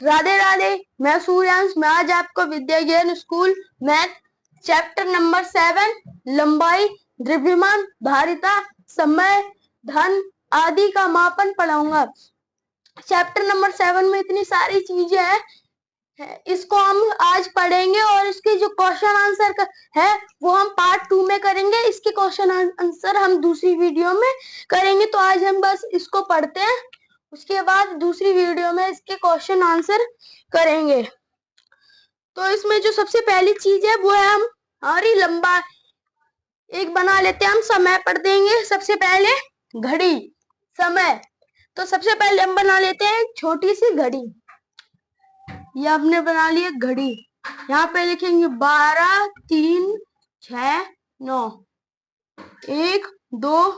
राधे राधे। मैं सूर्यांश। मैं आज आपको विद्या ज्ञान स्कूल मैथ चैप्टर नंबर 7 लंबाई, द्रव्यमान, धारिता, समय, धन आदि का मापन पढ़ाऊंगा। चैप्टर नंबर 7 में इतनी सारी चीजें हैं, इसको हम आज पढ़ेंगे और इसके जो क्वेश्चन आंसर है वो हम पार्ट 2 में करेंगे। इसके क्वेश्चन आंसर हम दूसरी वीडियो में करेंगे। तो आज हम बस इसको पढ़ते हैं, उसके बाद दूसरी वीडियो में इसके क्वेश्चन आंसर करेंगे। तो इसमें जो सबसे पहली चीज है वो है हम हमारी लंबाई एक बना लेते हैं। हम समय पढ़ देंगे। सबसे पहले घड़ी, समय। तो सबसे पहले हम बना लेते हैं छोटी सी घड़ी। ये आपने बना लिया घड़ी। यहाँ पे लिखेंगे 12, 3, 6, 9, 1, 2,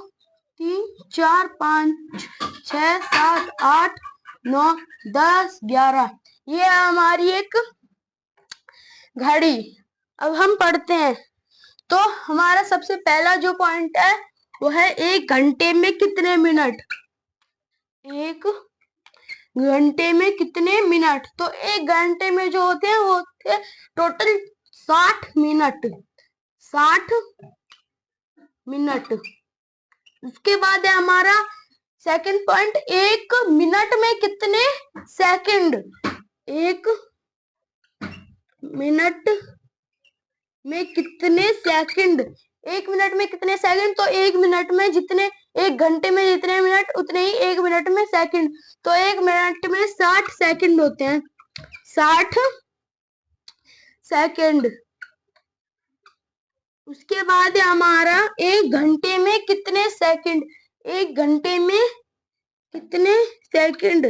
3, 4, 5, 6, 7, 8, 9, 10, 11। ये है हमारी एक घड़ी। अब हम पढ़ते हैं। तो हमारा सबसे पहला जो पॉइंट है वो है एक घंटे में कितने मिनट। एक घंटे में कितने मिनट। तो एक घंटे में जो होते हैं वो होते हैं टोटल 60 मिनट। 60 मिनट। उसके बाद है हमारा सेकंड पॉइंट, एक मिनट में कितने सेकंड। एक मिनट में कितने सेकंड। एक मिनट में कितने सेकंड। तो एक मिनट में जितने, एक घंटे में जितने मिनट उतने ही एक मिनट में सेकंड। तो एक मिनट में 60 सेकंड होते हैं। 60 सेकंड। उसके बाद है हमारा एक घंटे में कितने सेकंड। एक घंटे में कितने सेकंड।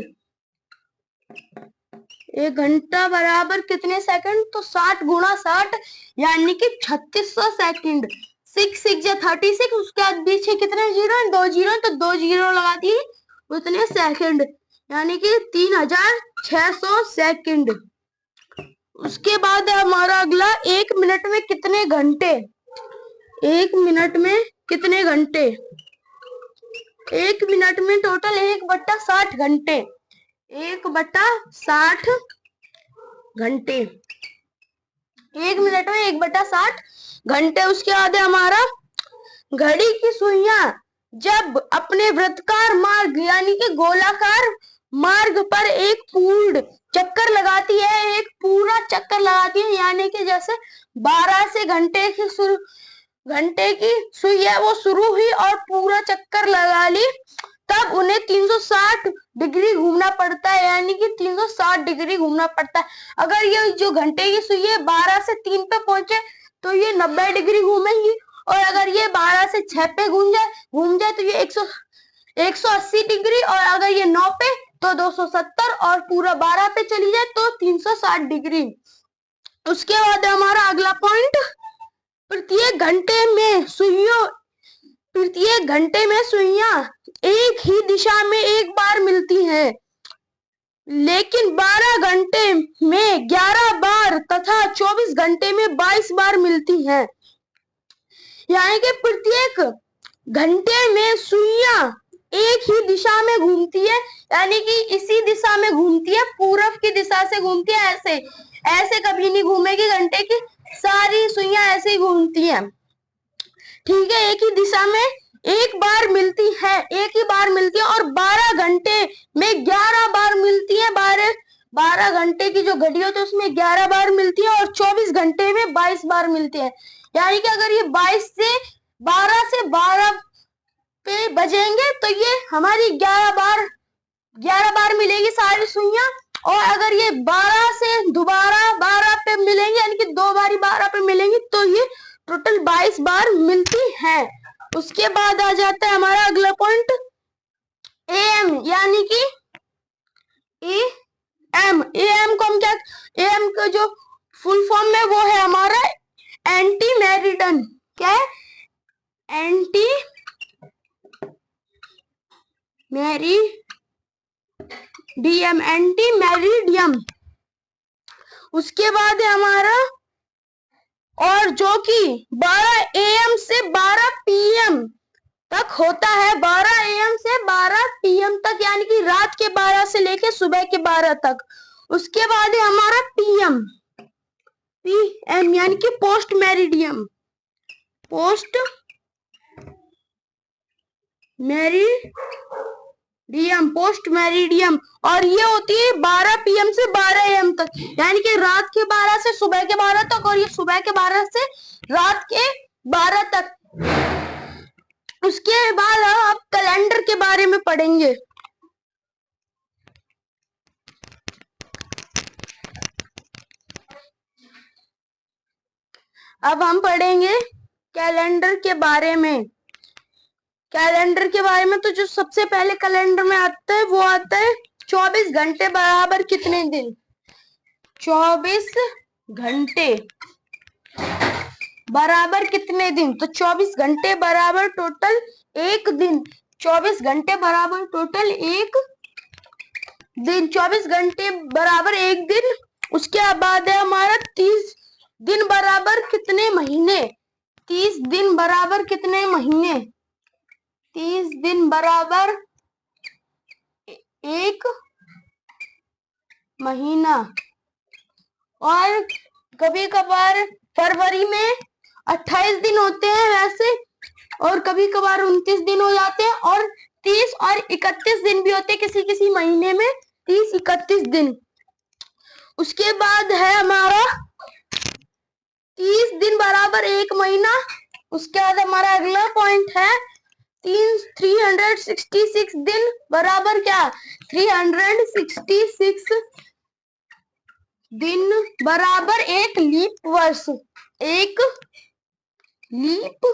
एक घंटा बराबर कितने सेकंड। तो 60 गुणा 60 यानी कि 3600 सेकंड। 6 6 36। उसके बाद पीछे कितने जीरो, 2 जीरो, तो 2 जीरो लगा दिए उतने सेकंड यानी कि 3600 सेकंड। उसके बाद है हमारा अगला, एक मिनट में कितने घंटे। एक मिनट में कितने घंटे। एक मिनट में टोटल 1/60 घंटे। 1/60 घंटे। एक मिनट में 1/60 घंटे। उसके बाद है हमारा घड़ी की सुइयां जब अपने वृत्ताकार मार्ग यानी कि गोलाकार मार्ग पर एक पूर्ण चक्कर लगाती है, एक पूरा चक्कर लगाती है, यानी कि जैसे 12 से घंटे की सुई है वो शुरू हुई और पूरा चक्कर लगा ली, तब उन्हें 360 डिग्री घूमना पड़ता है, यानी कि 360 डिग्री घूमना पड़ता है। अगर ये जो घंटे की सुई है 12 से 3 पे पहुंचे तो ये 90 डिग्री घूमेंगी, और अगर ये 12 से 6 पे घूम जाए तो ये 180 डिग्री, और अगर ये 9 पे तो 270, और पूरा 12 पे चली जाए तो 360 डिग्री। उसके बाद हमारा अगला पॉइंट, प्रत्येक घंटे में सुइयां एक ही दिशा में एक बार मिलती हैं, लेकिन 12 घंटे में 11 बार तथा 24 घंटे में 22 बार मिलती हैं। यानी कि प्रत्येक घंटे में सुइयां एक ही दिशा में घूमती है, यानी कि इसी दिशा में घूमती है, पूरब की दिशा से घूमती है। ऐसे कभी नहीं घूमेगी घंटे की, सारी सुइयां ऐसे ही घूमती हैं। ठीक है, एक ही दिशा में एक बार मिलती है, एक ही बार मिलती है, और 12 घंटे में 11 बार मिलती है। 12 घंटे की जो घड़ी होती है उसमें 11 बार मिलती है, और 24 घंटे में 22 बार मिलती है। यानी कि अगर ये 12 से 12 पे बजेंगे तो ये हमारी 11 बार मिलेगी सारी सुइयां, और अगर ये 12 से दोबारा 12 पे मिलेंगे, यानी कि 2 बारी 12 पे मिलेंगी, तो ये टोटल 22 बार मिलती है। उसके बाद आ जाता है हमारा अगला पॉइंट, एएम, यानी कि एएम को हम क्या, एएम का जो फुल फॉर्म में वो है हमारा एंटी मेरिडियन। क्या है, एंटी मेरिडियम। उसके बाद है हमारा, और जो कि 12 AM से 12 PM तक होता है। 12 AM से 12 PM तक, यानी कि रात के 12 से लेके सुबह के 12 तक। उसके बाद है हमारा पीएम, पीएम यानी कि post meridiem, post meridiem, post meridiem. और ये होती है 12 पीएम से 12 एम तक, यानी कि रात के 12 से सुबह के 12 तक, और ये सुबह के 12 से रात के 12 तक। उसके बाद हम अब कैलेंडर के बारे में पढ़ेंगे। अब हम पढ़ेंगे कैलेंडर के बारे में। कैलेंडर के बारे में तो जो सबसे पहले कैलेंडर में आता है वो आता है 24 घंटे बराबर कितने दिन। 24 घंटे बराबर कितने दिन, तो 24 घंटे बराबर टोटल एक दिन। 24 घंटे बराबर टोटल एक दिन, 24 घंटे बराबर एक दिन। उसके बाद है हमारा 30 दिन बराबर कितने महीने। 30 दिन बराबर कितने महीने, 30 दिन बराबर एक महीना। और कभी कभार फरवरी में 28 दिन होते हैं वैसे, और कभी कभार 29 दिन हो जाते हैं, और 30 और 31 दिन भी होते हैं किसी किसी महीने में, 30-31 दिन। उसके बाद है हमारा 30 दिन बराबर एक महीना। उसके बाद हमारा अगला पॉइंट है 366 दिन बराबर क्या, 366 दिन बराबर एक लीप वर्ष, एक लीप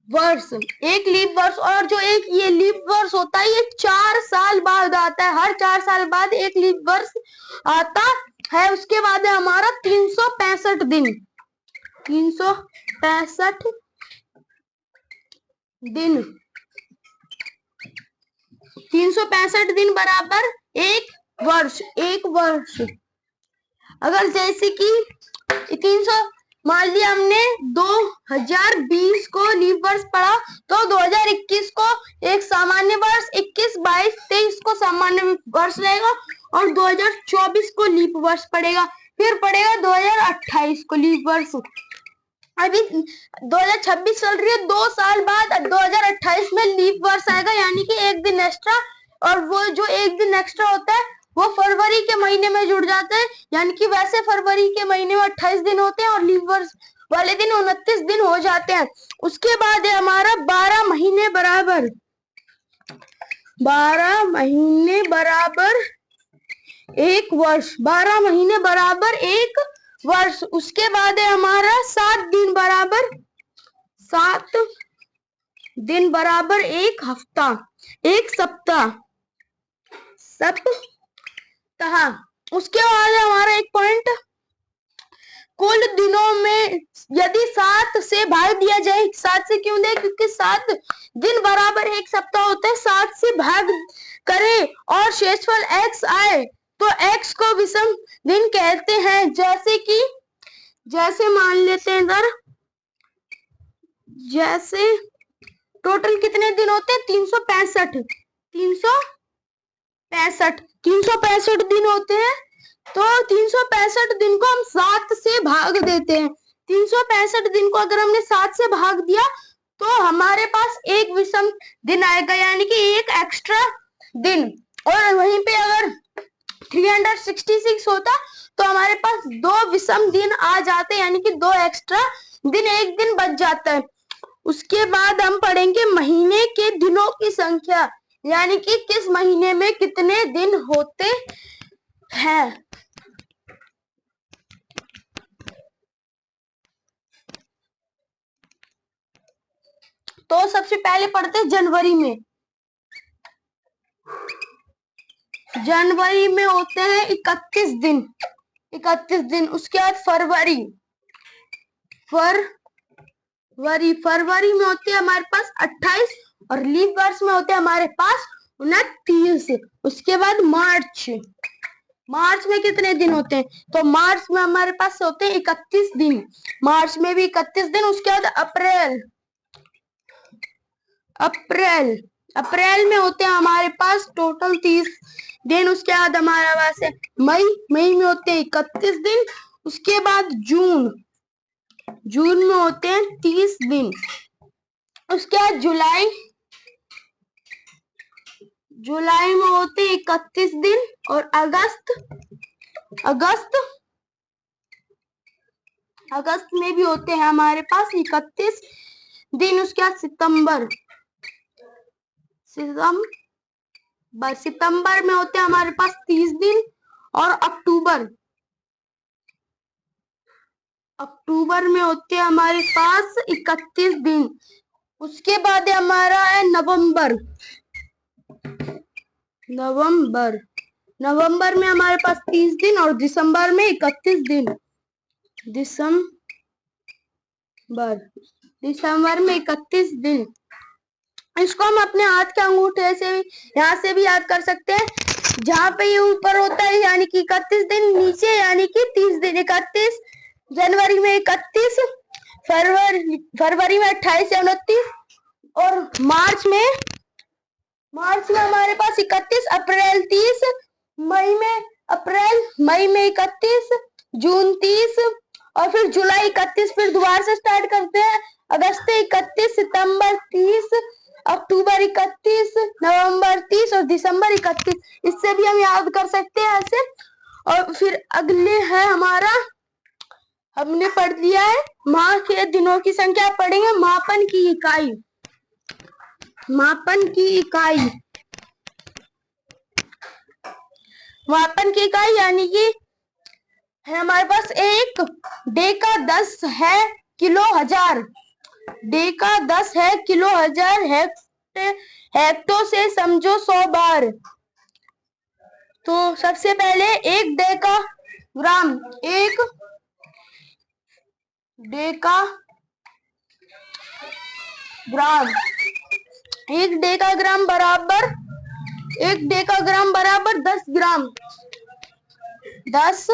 वर्ष, एक लीप वर्ष। और जो एक ये लीप वर्ष होता है ये 4 साल बाद आता है, हर 4 साल बाद एक लीप वर्ष आता है। उसके बाद है हमारा 365 दिन, 365 दिन, 365 दिन बराबर एक वर्ष, एक वर्ष। अगर जैसे कि 300 मान लिया हमने 2020 को लीप वर्ष पढ़ा, तो 2021 को एक सामान्य वर्ष, 21, 22, 23 को सामान्य वर्ष रहेगा, और 2024 को लीप वर्ष पड़ेगा। फिर पड़ेगा 2028 को लीप वर्ष। अभी 2026 चल रही है, 2 साल बाद 2028 में लीप वर्ष आएगा, यानी कि एक दिन एक्स्ट्रा। और वो जो एक दिन एक्स्ट्रा होता है वो फरवरी के महीने में जुड़ जाता है, यानी कि वैसे फरवरी के महीने में 28 दिन होते हैं और लीप वर्ष वाले दिन 29 दिन हो जाते हैं। उसके बाद है हमारा 12 महीने बराबर, 12 महीने बराबर एक वर्ष, 12 महीने बराबर एक वर्ष। उसके बाद है हमारा 7 दिन बराबर, 7 दिन बराबर एक हफ्ता, एक सप्ताह, सप्ताह। उसके बाद है हमारा एक पॉइंट, कुल दिनों में यदि 7 से भाग दिया जाए, 7 से क्यों दे, क्योंकि 7 दिन बराबर एक सप्ताह होता है। 7 से भाग करे और शेषफल x आए तो x को विषम दिन कहते हैं। जैसे कि जैसे मान लेते हैं इधर, जैसे टोटल कितने दिन होते हैं, 365, 365 दिन होते हैं। तो 365 दिन को हम 7 से भाग देते हैं। 365 दिन को अगर हमने 7 से भाग दिया तो हमारे पास एक विषम दिन आएगा, यानी कि एक एक्स्ट्रा दिन। और वहीं पे अगर 366 होता तो हमारे पास 2 विषम दिन आ जाते, यानी कि 2 एक्स्ट्रा दिन, एक दिन बच जाता है। उसके बाद हम पढ़ेंगे महीने के दिनों की संख्या, यानी कि किस महीने में कितने दिन होते हैं। तो सबसे पहले पढ़ते हैं जनवरी में। जनवरी में होते हैं 31 दिन, 31 दिन। उसके बाद फरवरी, फरवरी में होते हैं हमारे पास 28, और लीप वर्ष में होते हैं हमारे पास 29। उसके बाद मार्च, मार्च में कितने दिन होते हैं, तो मार्च में हमारे पास होते हैं 31 दिन, मार्च में भी 31 दिन। उसके बाद अप्रैल, अप्रैल अप्रैल में होते हैं हमारे पास टोटल 30 दिन। उसके बाद हमारे पास है मई में होते हैं 31 दिन। उसके बाद जून में होते हैं 30 दिन। उसके बाद जुलाई में होते हैं 31 दिन। और अगस्त में भी होते हैं हमारे पास 31 दिन। उसके बाद सितंबर में होते हैं हमारे पास 30 दिन। और अक्टूबर में होते हैं हमारे पास 31 दिन। उसके बाद हमारा है नवंबर में हमारे पास 30 दिन। और दिसंबर में 31 दिन। दिसंबर में 31 दिन। इसको हम अपने हाथ के अंगूठे से यहाँ से भी याद कर सकते हैं। जहाँ पे ये ऊपर होता है यानी कि 31 दिन, नीचे यानी कि 30 दिन। 31 जनवरी में 31, फरवरी में 28 या 29, और मार्च में हमारे पास 31, अप्रैल 30, मई में 31, जून 30, और फिर जुलाई 31। फिर दोबारा से स्टार्ट करते हैं। अगस्त 31, सितंबर 30, अक्टूबर 31, नवंबर 30 और दिसंबर 31। इससे भी हम याद कर सकते हैं ऐसे। और फिर अगले है हमारा, हमने पढ़ लिया है माह के दिनों की संख्या। पढ़ेंगे मापन की इकाई। मापन की इकाई यानी कि है हमारे पास एक डेका 10 है किलो हजार। डेका 10 है किलो हजार। हेक्टो से समझो 100 बार। तो सबसे पहले एक डेका ग्राम बराबर 10 ग्राम। 10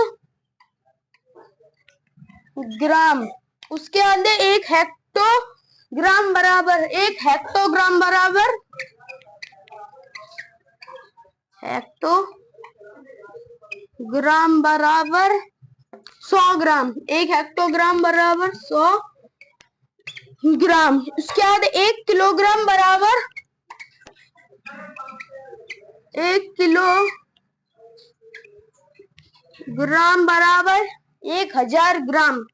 ग्राम। उसके अंदर एक हेक्टोग्राम बराबर 100 ग्राम। एक हेक्टोग्राम बराबर 100 ग्राम। उसके बाद 1 किलोग्राम बराबर 1000 ग्राम।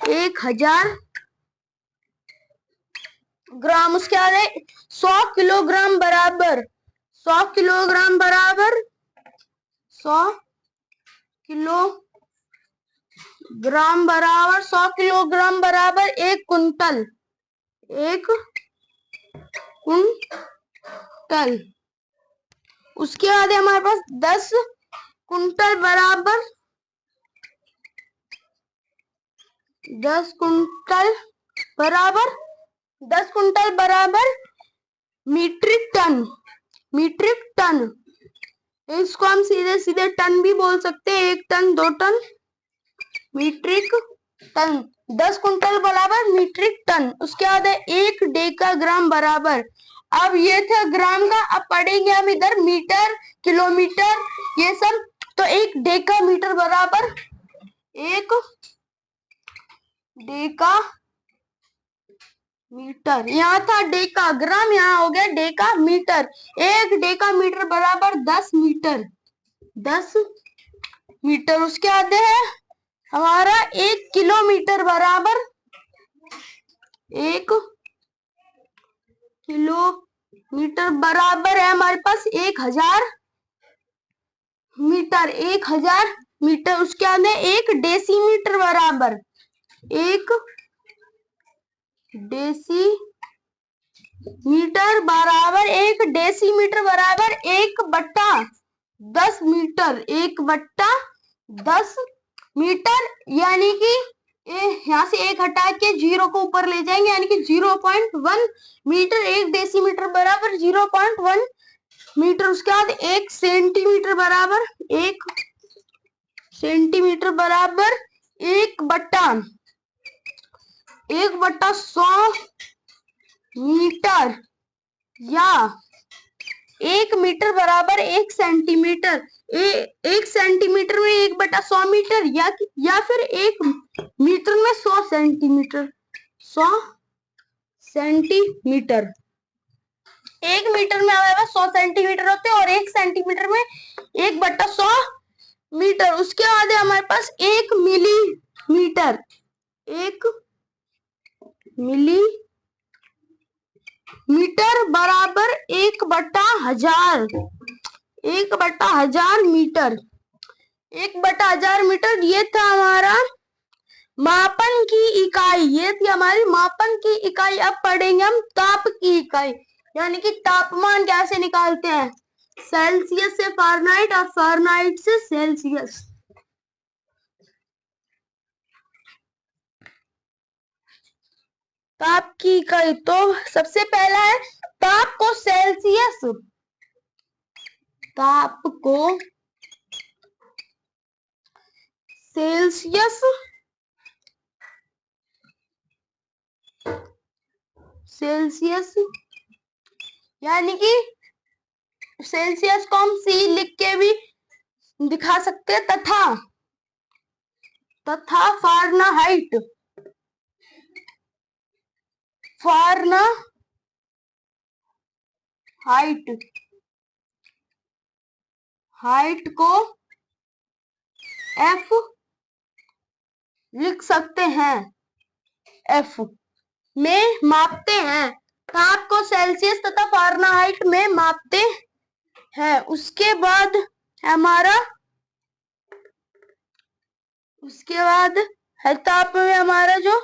1000 ग्राम। उसके बाद 100 किलोग्राम बराबर 100 किलोग्राम बराबर 100 किलोग्राम बराबर 100 किलोग्राम बराबर 1 कुंटल। 1 कुंटल। उसके बाद हमारे पास 10 कुंटल बराबर 10 कुंटल बराबर मीट्रिक टन। इसको हम सीधे सीधे टन भी बोल सकते हैं। 1 टन, 2 टन, मीट्रिक टन। 10 कुंटल बराबर मीट्रिक टन। उसके बाद है 1 डेका ग्राम बराबर। अब ये था ग्राम का। अब पढ़ेंगे हम इधर मीटर, किलोमीटर, ये सब। तो 1 डेका मीटर बराबर 1 डेका मीटर। यहाँ था डेका ग्राम, यहाँ हो गया डेका मीटर। 1 डेका मीटर बराबर 10 मीटर। 10 मीटर। उसके आगे है हमारा 1 किलोमीटर बराबर 1 किलोमीटर बराबर है हमारे पास 1000 मीटर। 1000 मीटर। उसके आगे 1 डेसीमीटर बराबर 1 डेसीमीटर बराबर 1 डेसीमीटर बराबर 1/10 मीटर। 1/10 मीटर। यानी कि यहाँ से 1 हटा के 0 को ऊपर ले जाएंगे यानी कि 0.1 मीटर। 1 डेसीमीटर बराबर 0.1 मीटर। उसके बाद 1 सेंटीमीटर बराबर 1 सेंटीमीटर बराबर 1/100 मीटर। या 1 मीटर बराबर 1 सेंटीमीटर, 1 सेंटीमीटर में 1/100 मीटर, या फिर 1 मीटर में 100 सेंटीमीटर, 100 सेंटीमीटर। 1 मीटर में हमारे पास 100 सेंटीमीटर होते हैं और 1 सेंटीमीटर में 1/100 मीटर। उसके बाद है हमारे पास 1 मिलीमीटर, 1 मिलीमीटर बराबर 1/1000, 1/1000 मीटर, 1/1000 मीटर। ये था हमारा मापन की इकाई, ये थी हमारी मापन की इकाई। अब पढ़ेंगे हम ताप की इकाई, यानी कि तापमान कैसे निकालते हैं, सेल्सियस से फ़ारेनहाइट और फ़ारेनहाइट से सेल्सियस। ताप की इकाई, तो सबसे पहला है ताप को सेल्सियस, ताप को सेल्सियस सेल्सियस यानी कि सेल्सियस को हम सी लिख के भी दिखा सकते हैं, तथा फ़ारेनहाइट, हाइट को एफ लिख सकते हैं, एफ में मापते हैं। ताप को सेल्सियस तथा फ़ारेनहाइट में मापते हैं। उसके बाद है ताप में हमारा जो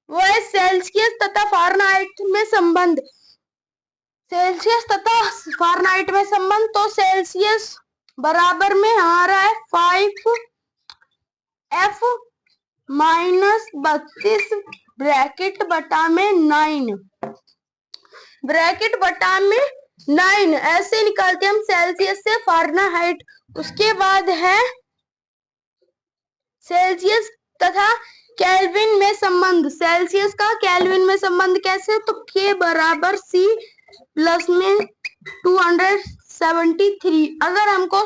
वो है सेल्सियस तथा फ़ारेनहाइट में संबंध, सेल्सियस तथा फ़ारेनहाइट में संबंध। तो सेल्सियस बराबर में हमारा है 5F -32 ब्रैकेट बटा में 9, ब्रैकेट बटा में 9, ऐसे निकालते हैं हम सेल्सियस से फ़ारेनहाइट। उसके बाद है सेल्सियस तथा केल्विन में संबंध। सेल्सियस का केल्विन में संबंध कैसे, तो K बराबर C प्लस में 273। अगर हमको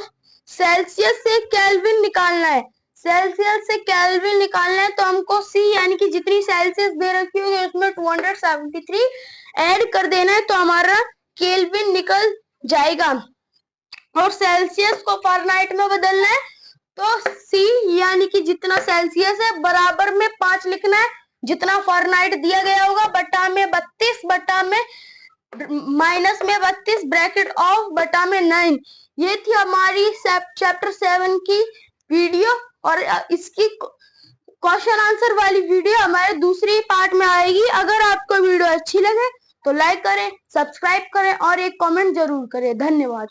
सेल्सियस से केल्विन निकालना है, सेल्सियस से केल्विन निकालना है, तो हमको C यानी कि जितनी सेल्सियस दे रखी होगी उसमें 273 ऐड कर देना है, तो हमारा केल्विन निकल जाएगा। और सेल्सियस को फ़ारेनहाइट में बदलना है, तो C यानी कि जितना सेल्सियस है बराबर में 5 लिखना है, जितना फ़ारेनहाइट दिया गया होगा बटा में 32 बटा में माइनस में 32 ब्रैकेट ऑफ बटा में 9। ये थी हमारी चैप्टर 7 की वीडियो, और इसकी क्वेश्चन आंसर वाली वीडियो हमारे दूसरी पार्ट में आएगी। अगर आपको वीडियो अच्छी लगे तो लाइक करें, सब्सक्राइब करें और एक कमेंट जरूर करें। धन्यवाद।